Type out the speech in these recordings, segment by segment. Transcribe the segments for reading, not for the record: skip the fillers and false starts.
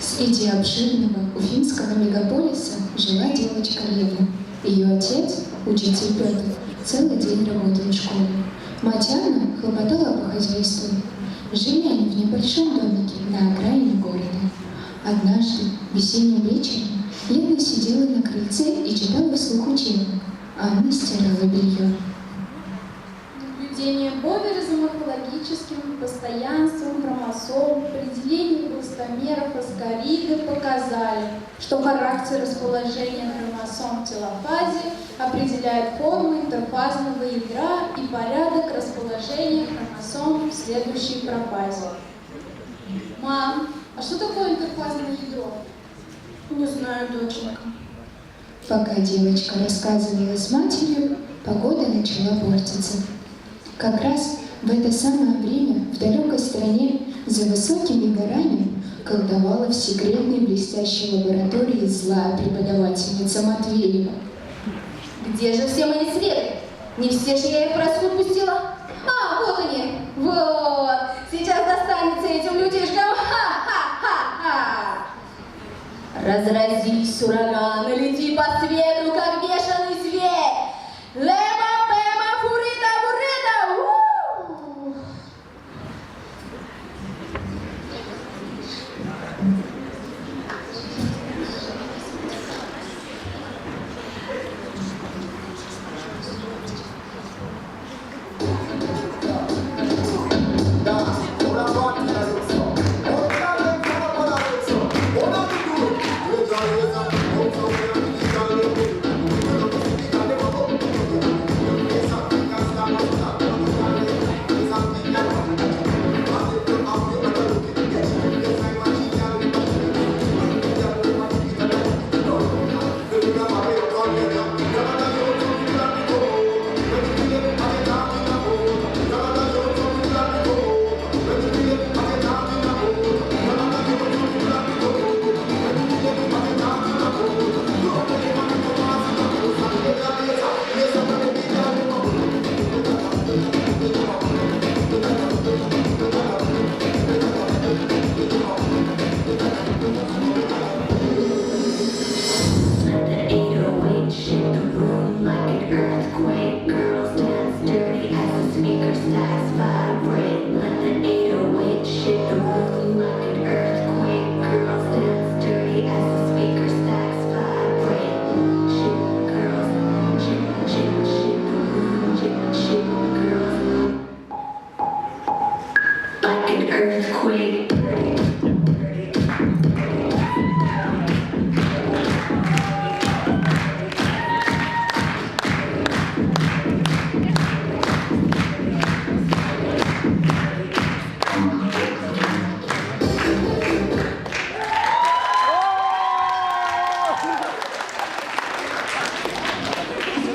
Среди обширного уфимского мегаполиса жила девочка Лена. Ее отец, учитель Петр, целый день работал в школе. Мать Анна хлопотала по хозяйству. Жили они в небольшом домике на окраине города. Однажды, весенним вечером, Лена сидела на крыльце и читала вслух учебник, а Анна стирала белье. Наблюдение Бовера за морфологическим постоянством хромосом, определение толстомеров аскариды показали, что характер расположения хромосом в телофазе определяет форму интерфазного ядра и порядок расположения хромосом в следующей профазе. Мам, а что такое интерфазное ядро? Не знаю, доченька. Пока девочка рассказывала с матерью, погода начала портиться. Как раз в это самое время в далекой стране за высокими горами колдовала в секретной блестящей лаборатории злая преподавательница Матвеева. Где же все мои среды? Не все же я их в расход пустила? А, вот они! Вот! Сейчас достанется этим людишкам! Ха-ха-ха-ха! Разразись, ураган, лети по свету, как бешеный зверь! Лема, пема, фурита, бурита! У-у-у!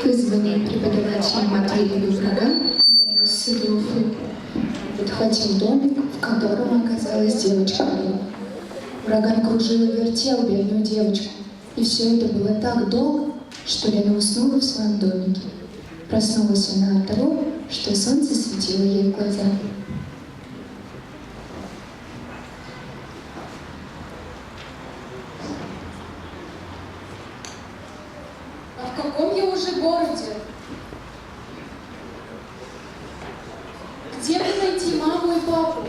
Вызванный преподавателем Матвеевым ураган донесся до Уфы. Подхватил домик, в котором оказалась девочка Лена. Ураган кружил и вертел бедную девочку. И все это было так долго, что Лена уснула в своем домике. Проснулась она от того, что солнце светило ей в глаза. А в каком я уже городе? Где мне найти маму и папу?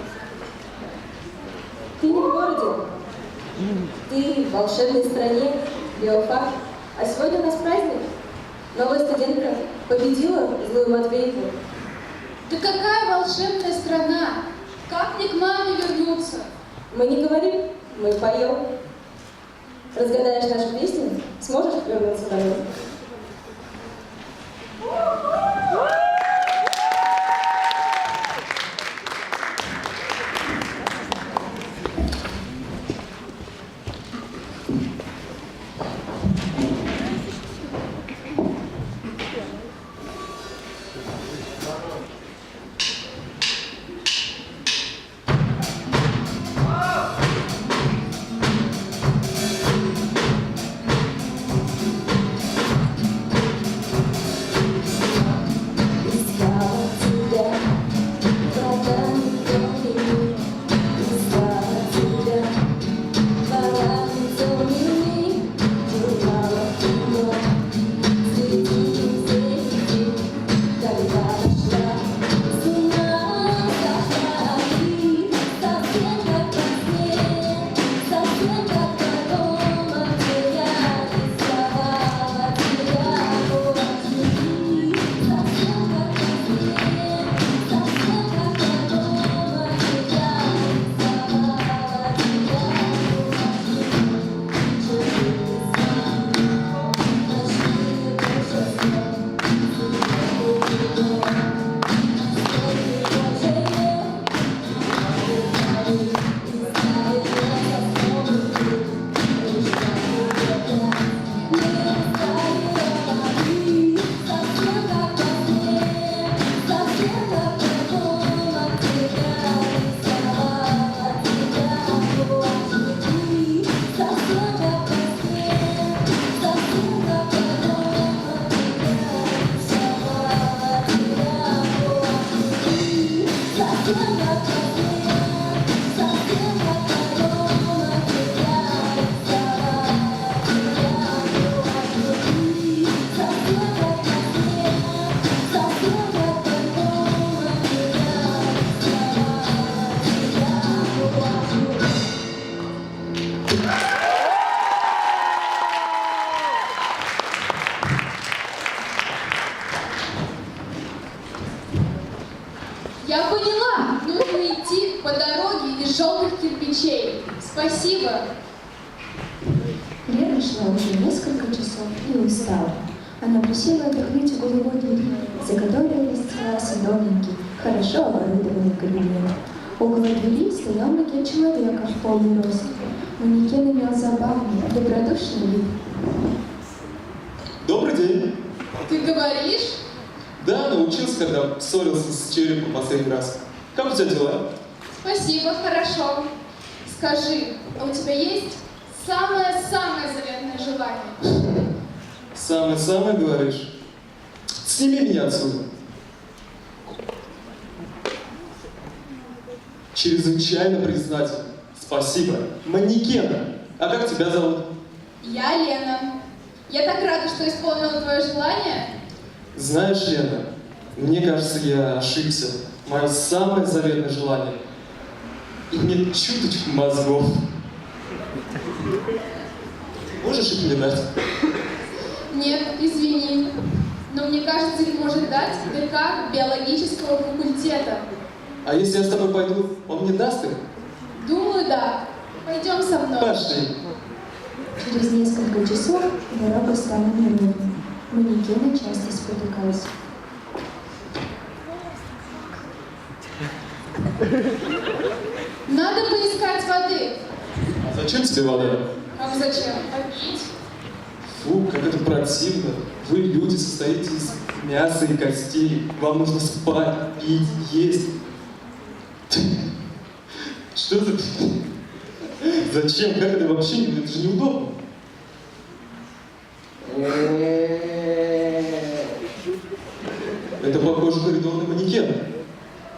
Ты не в городе. Ты в волшебной стране, биофак. А сегодня у нас праздник. Новая студентка победила злую Матвееву. Да какая волшебная страна! Как мне к маме вернуться? Мы не говорим, мы поем. Разгадаешь нашу песню, сможешь вернуться домой. по дороге из желтых кирпичей. Спасибо. Лена шла уже несколько часов и устала. Она присела отдохнуть уголовой двери, за которой расстилался новенький, хорошо оборудованный кабинет. Около двери стоял макет человека в полный рост. Манекен имел забавный, добродушный вид. Добрый день. Ты говоришь? Да, научился, когда ссорился с черепом последний раз. Как у тебя дела? Спасибо, хорошо. Скажи, а у тебя есть самое-самое заветное желание? Самое-самое, говоришь? Сними меня отсюда. Чрезвычайно признателен. Спасибо. Манекена. А как тебя зовут? Я Лена. Я так рада, что исполнила твое желание. Знаешь, Лена, мне кажется, я ошибся. Мое самое заветное желание — иметь чуточку мозгов. Можешь их мне дать? Нет, извини. Но мне кажется, их может дать ДК биологического факультета. А если я с тобой пойду, он мне даст их? Думаю, да. Пойдем со мной. Пошли. Через несколько часов дорога стала неровной. Манекены часто спотыкались. Надо поискать воды. А зачем тебе вода? Как зачем? Попить? Фу, как это противно. Вы, люди, состоите из мяса и костей. Вам нужно спать, пить, есть. Что за... Зачем? Как это вообще? Это же неудобно. Это, похоже, коридорный манекен.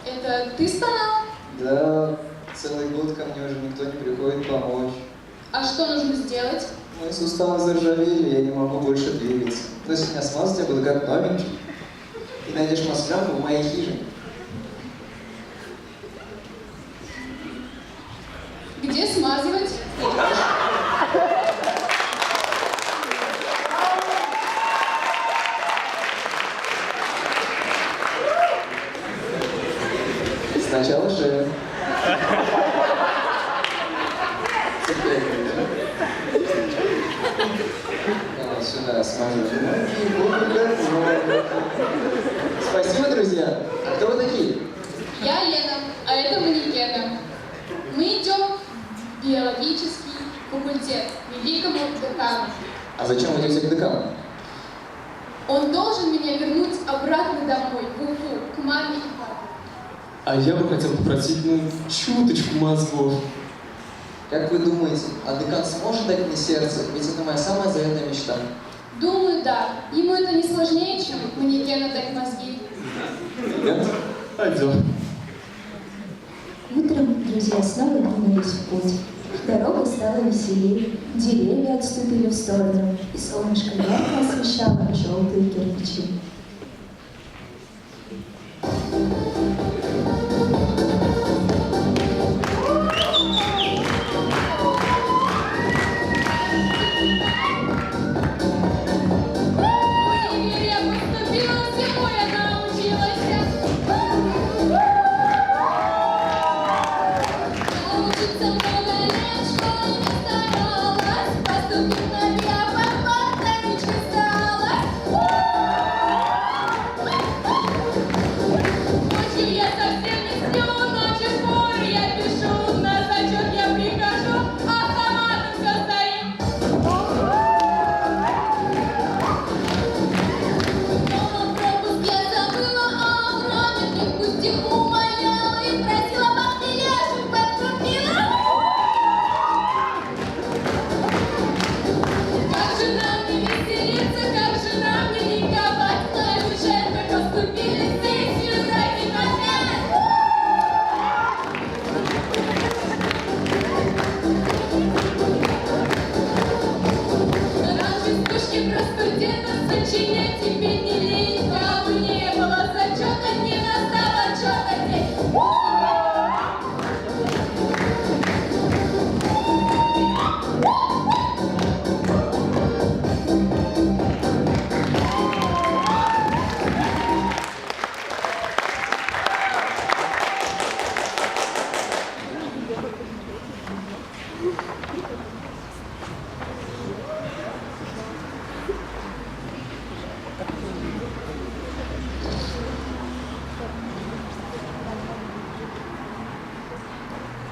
Это ты стонал? Да, целый год ко мне уже никто не приходит помочь. А что нужно сделать? Мои суставы заржавели, я не могу больше двигаться. То есть меня смазать, я буду как новенький. И найдешь масляку в моей хижине. Где смазывать? Сначала шею. Вот сюда смажу. Спасибо, друзья. А кто вы такие? Я Лена, а это манекена. Мы идем в биологический факультет к великому декану. А зачем вы идете к декану? Он должен меня вернуть обратно домой, в Уфу, к маме и папе. А я бы хотел попросить, чуточку мозгов. Как вы думаете, а декан сможет дать мне сердце? Ведь это моя самая заветная мечта. Думаю, да. Ему это не сложнее, чем манекену дать мозги. Нет? Пойдем. Утром друзья снова двинулись в путь. Дорога стала веселее, деревья отступили в сторону, и солнышко ярко освещало желтые кирпичи.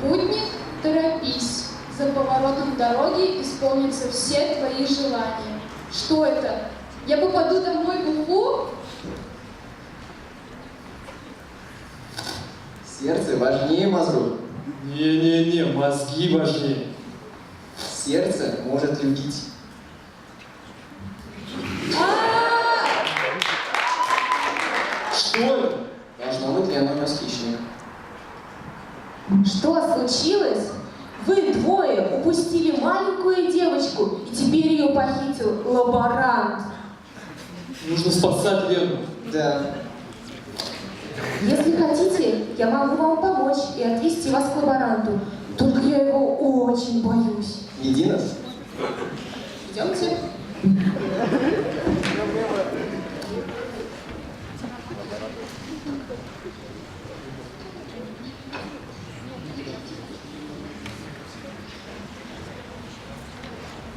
Путник, торопись. За поворотом дороги исполнятся все твои желания. Что это? Я попаду домой в Уфу? Сердце важнее мозгов. Не-не-не, мозги важнее. Сердце может любить. Что это? Должно быть Лена у нас хищник. Что случилось? Вы двое упустили маленькую девочку, и теперь ее похитил лаборант. Нужно спасать Лену. Да. Если хотите, я могу вам помочь и отвезти вас к лаборанту. Только я его очень боюсь. Веди нас. Идемте.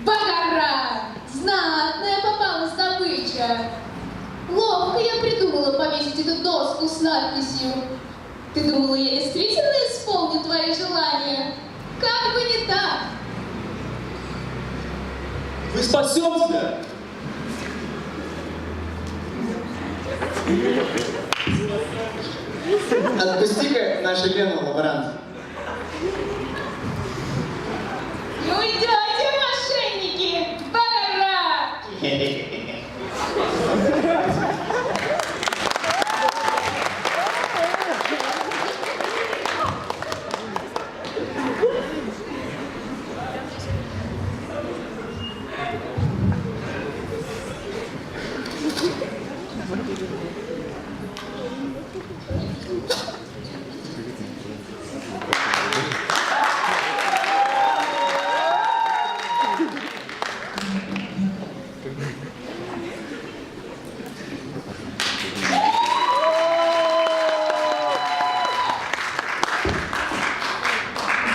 Багара! Знатная попалась добыча. Ловко я придумала повесить эту доску с надписью. Ты думала, я действительно исполню твои желания? Как бы не так. Мы спасем тебя! Отпусти-ка нашу Лену, лаборант. Ну идете, мошенники! Багара!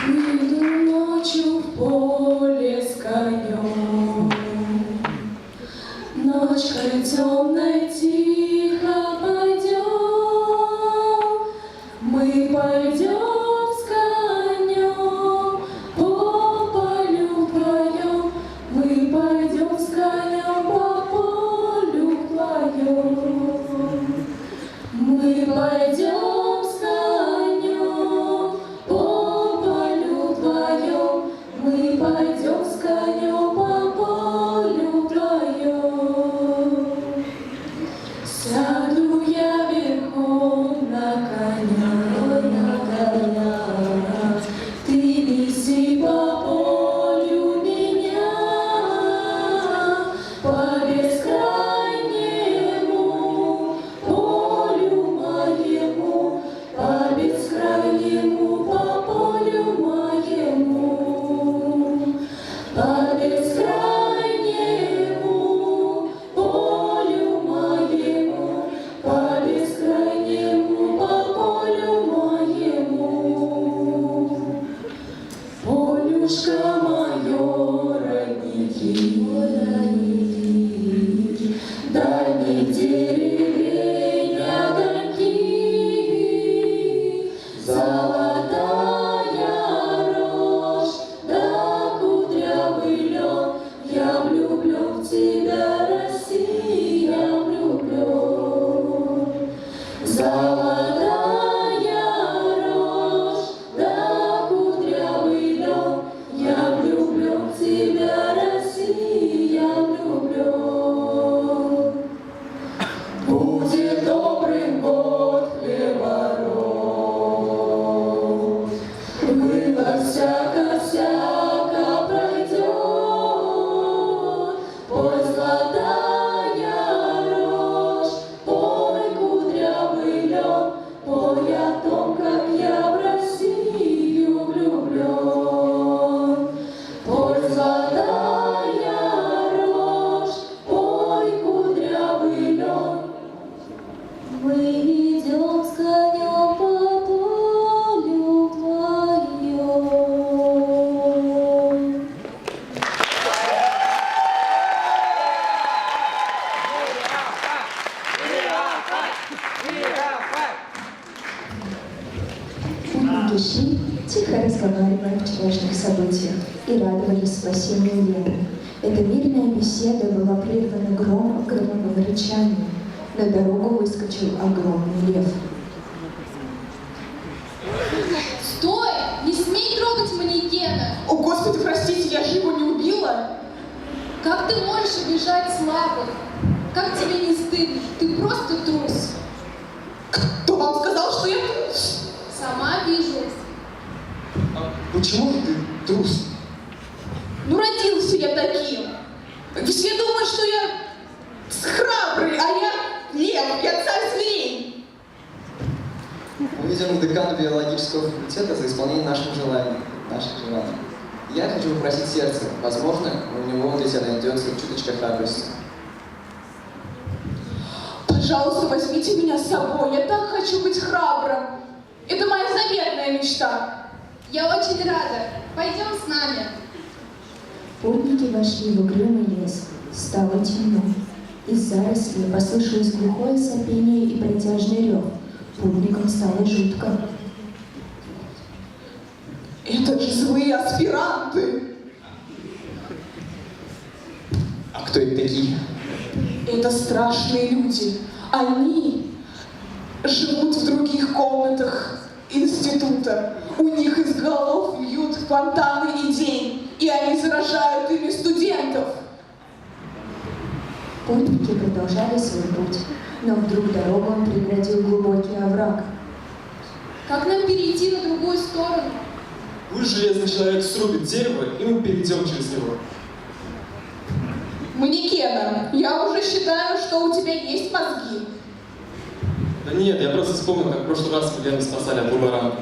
Выйду ночью в поле с конем, ночкой темной тихо пойдем, мы пойдем с конем по полю вдвоем, мы пойдем с конем по полю вдвоем, мы пойдем с конем по полю вдвоем, мы пойдем с конем по полю вдвоем. Сяду я верхом на коня, ты неси по полю меня, по бескрайнему полю моему, по бескрайнему по полю моему, по бескрайнему полю моему, по бескрайнему по полю моему. Полюшка мое, родники, дальних деревень огоньки, золотая рожь да кудрявый лен, я влюблен в тебя, Россия, влюблен. Золотая рожь да кудрявый лен, я шли, тихо разговаривая о вчерашних событиях, и радовались спасению Лены. Эта мирная беседа была прервана громом громового рычания. На дорогу выскочил огромный лев. Стой! Не смей трогать манекена! О, Господи, простите, я же его не убила. Как ты можешь обижать слабых? Как тебе не стыдно? Ты просто трус. Кто вам сказал, что я... Сама вижу. А почему ты трус? Ну, родился я таким. Все думают, что я храбрый, а я лев, я царь зверей. Мы идем к декану биологического факультета за исполнение наших желаний. Я хочу попросить сердце. Возможно, у него для тебя найдется чуточка храбрости. Пожалуйста, возьмите меня с собой. Я так хочу быть храбрым. Это моя заветная мечта. Я очень рада. Пойдем с нами. Путники вошли в угрюмый лес. Стало темно. Из зарослей послышалось глухое сопение и протяжный рев. Путникам стало жутко. Это же злые аспиранты. А кто это такие? Это страшные люди. Они живут в других комнатах института. У них из голов льют фонтаны идей, и они заражают ими студентов. Путники продолжали свой путь, но вдруг дорогу он преградил глубокий овраг. Как нам перейти на другую сторону? Пусть железный человек срубит дерево, и мы перейдем через него. Манекена, я уже считаю, что у тебя есть мозги. Да нет, я просто вспомнил, как в прошлый раз мы Лену спасали от бумеранга.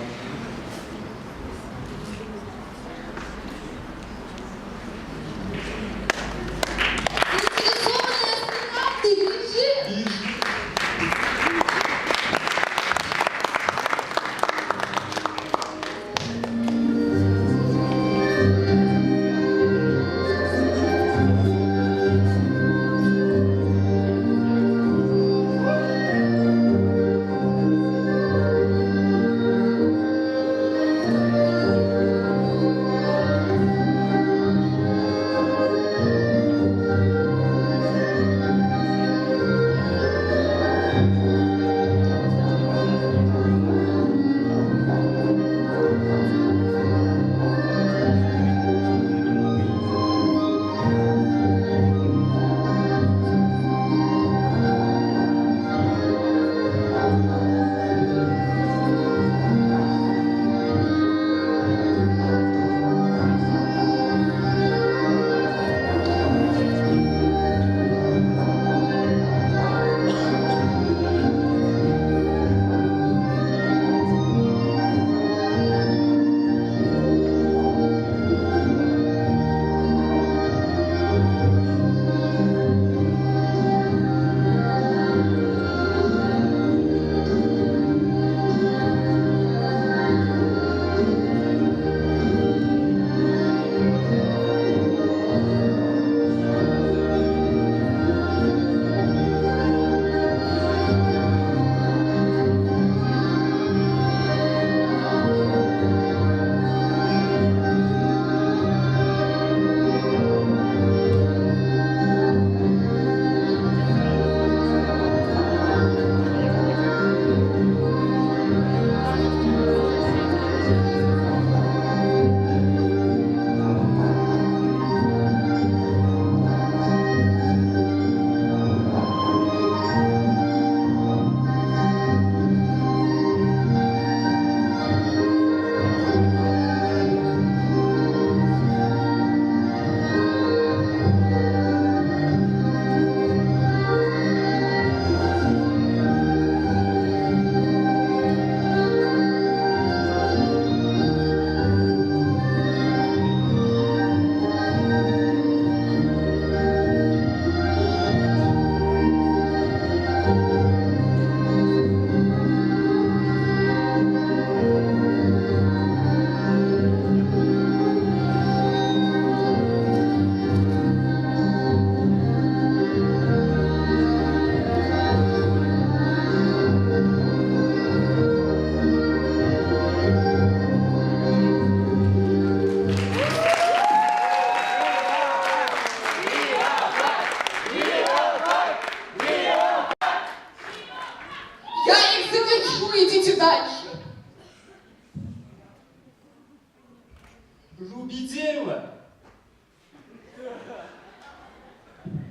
Руби дерево.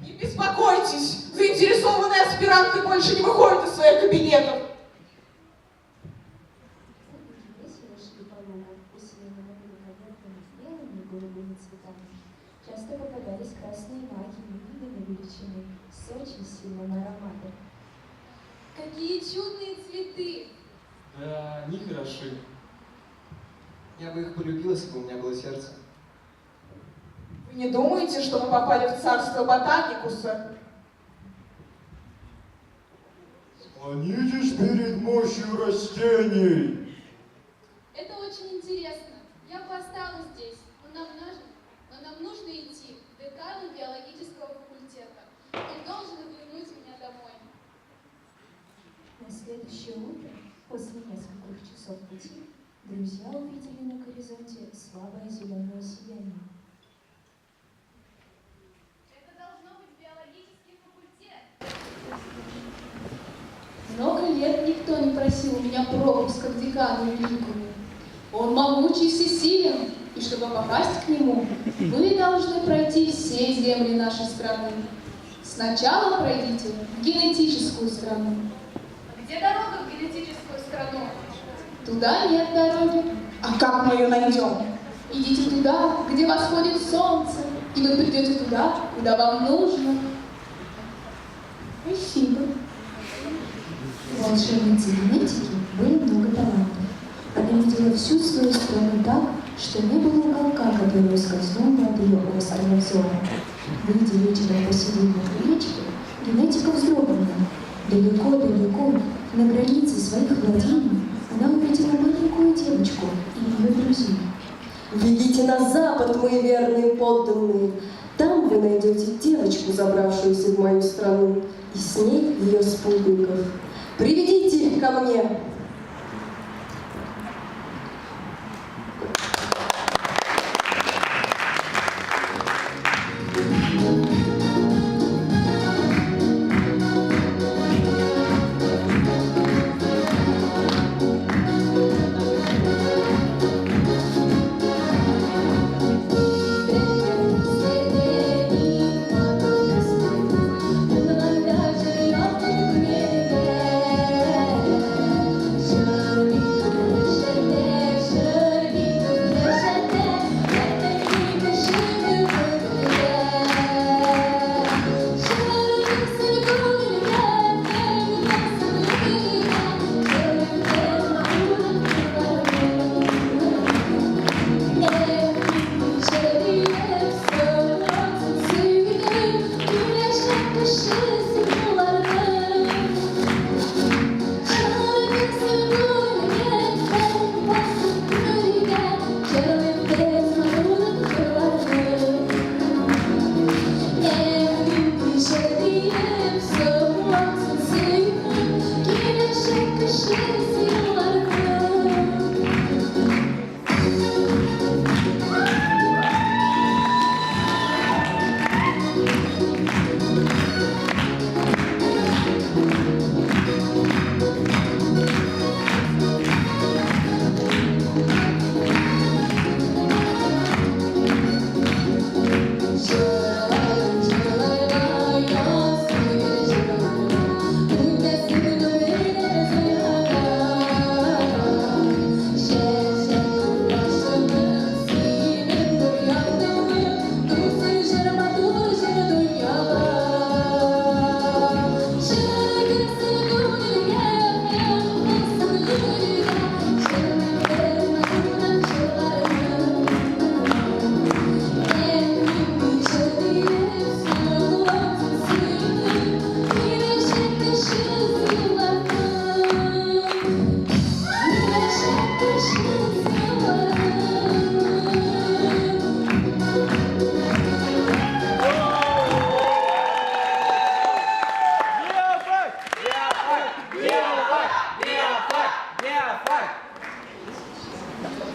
Не беспокойтесь, заинтересованные аспиранты больше не выходят из своих кабинетов. Часто попадались красные маки невиданной величины с очень сильным ароматом. Какие чудные цветы! Да, они хороши. Я бы их полюбил, если бы у меня было сердце. Вы не думаете, что мы попали в царство ботаникуса? Склонитесь перед мощью растений. Это очень интересно. Я бы осталась здесь, но нам нужно идти к декану биологического факультета. Он должен вернуть меня домой. На следующее утро, после нескольких часов пути, друзья увидели на горизонте слабое зеленое сияние. Это должно быть биологический факультет. Много лет никто не просил у меня пропуска к декану великому. Он могучий, всесилен, и чтобы попасть к нему, вы должны пройти все земли нашей страны. Сначала пройдите в генетическую страну. Где дорога в генетическую страну? Туда нет дороги. А как мы ее найдем? Идите туда, где восходит солнце, и вы придете туда, куда вам нужно. Спасибо. У волшебницы генетики были много талантов. Она видела всю свою страну так, что не было уголка, который ускользнул бы от ее острого взора. Выйдя вечером посреди речки, генетика вздрогнула. Далеко-далеко, на границе своих владений, она увидела маленькую девочку и ее друзей. Ведите на запад, мои верные подданные. Там вы найдете девочку, забравшуюся в мою страну, и с ней ее спутников. Приведите их ко мне.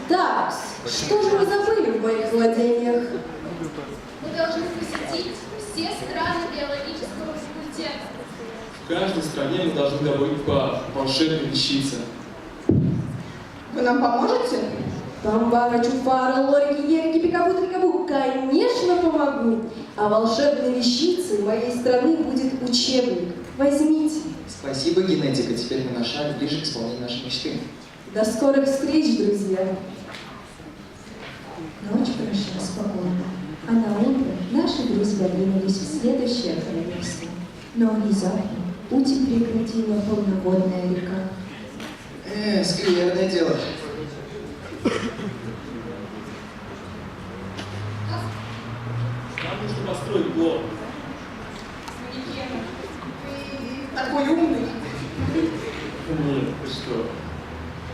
Так, что же вы забыли в моих владениях? Мы должны посетить все страны биологического факультета. В каждой стране мы должны добыть по волшебной вещице. Вы нам поможете? Бамбара, чуфара, лорики, ерики, пикабу, трикабу. Конечно, помогу. А волшебной вещицей моей страны будет учебник. Возьмите. Спасибо, генетика. Теперь мы на шаг ближе к исполнению нашей мечты. До скорых встреч, друзья. Ночь прошла спокойно, а на утро наши друзья двинулись в следующее королевство. Но внезапно путь прекратила полноводная река. Скверное дело. Нам нужно построить блок. Такой умный. Нет, ты что?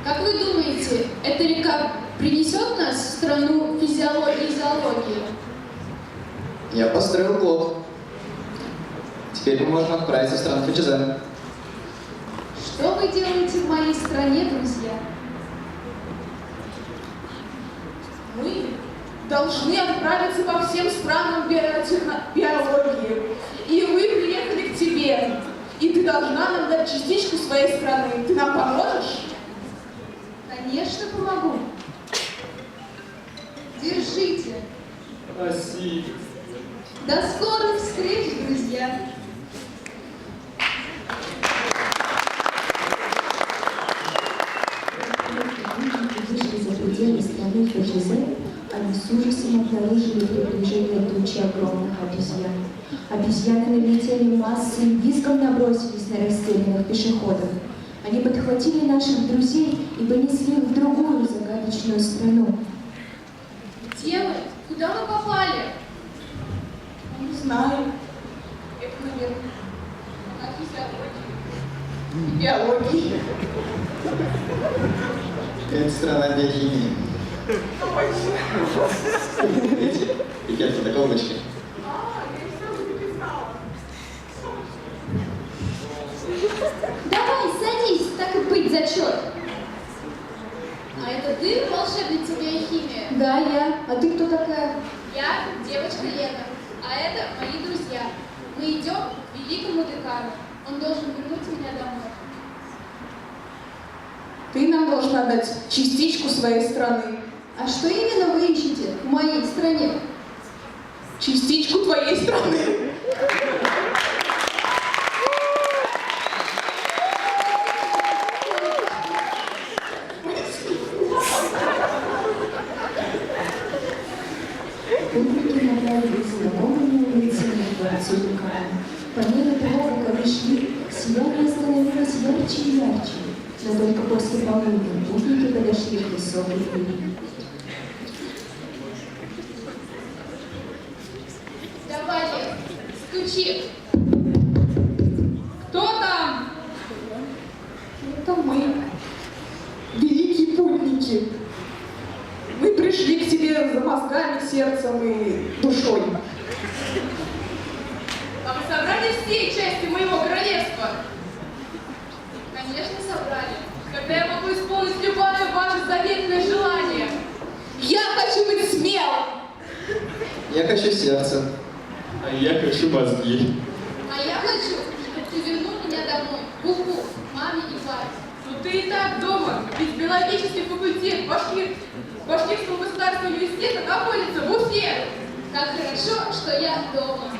Как вы думаете, эта река принесет нас в страну физиологии и зоологии? Я построил блок. Теперь мы можем отправиться в страну Фичизен. Что вы делаете в моей стране, друзья? Мы должны отправиться по всем странам биологии. И мы приехали к тебе. И ты должна нам дать частичку своей страны. Ты нам поможешь? Конечно, помогу. Держите. Спасибо. До скорых встреч, друзья. Вышли за пределы страны Фэджизен, они с ужасом обнаружили приближение тучи огромных обезьян. Обезьяны налетели массой и визгом набросились на растерянных пешеходов. Они подхватили наших друзей и понесли их в другую загадочную страну. Где мы? Куда мы попали? Не знаю. Это, наверное, от биологии. Это страна биохимии. Видите? Пикетка до колбочки. Давай, садись, так и быть, зачет. А это ты волшебница биохимии? Да, я. А ты кто такая? Я девочка Лена, а это мои друзья. Мы идем к великому декану. Он должен вернуть меня домой. Ты нам должна дать частичку своей страны. А что именно вы ищете в моей стране? Частичку твоей страны. Путники направились знакомыми улицами к дворцу декана. По мере того, как они шли, сияние становилось ярче и ярче. Но только после полудня путники подошли к высокой двери. Давай, Лен, стучи. Кто там? Это мы. Великие путники. Мы пришли к тебе за мозгами, сердцем и душой. А вы собрали все части моего королевства? Конечно, собрали. Когда я могу исполнить любое ваше заветное желание. Я хочу быть смелым. Я хочу сердце. А я хочу мозги. А я хочу, чтобы ты вернул меня домой. Буху, маме и папе. Ну ты и так дома. Ведь биологический факультет Башкирского государственного университета находится в Уфе. Как хорошо, что я дома.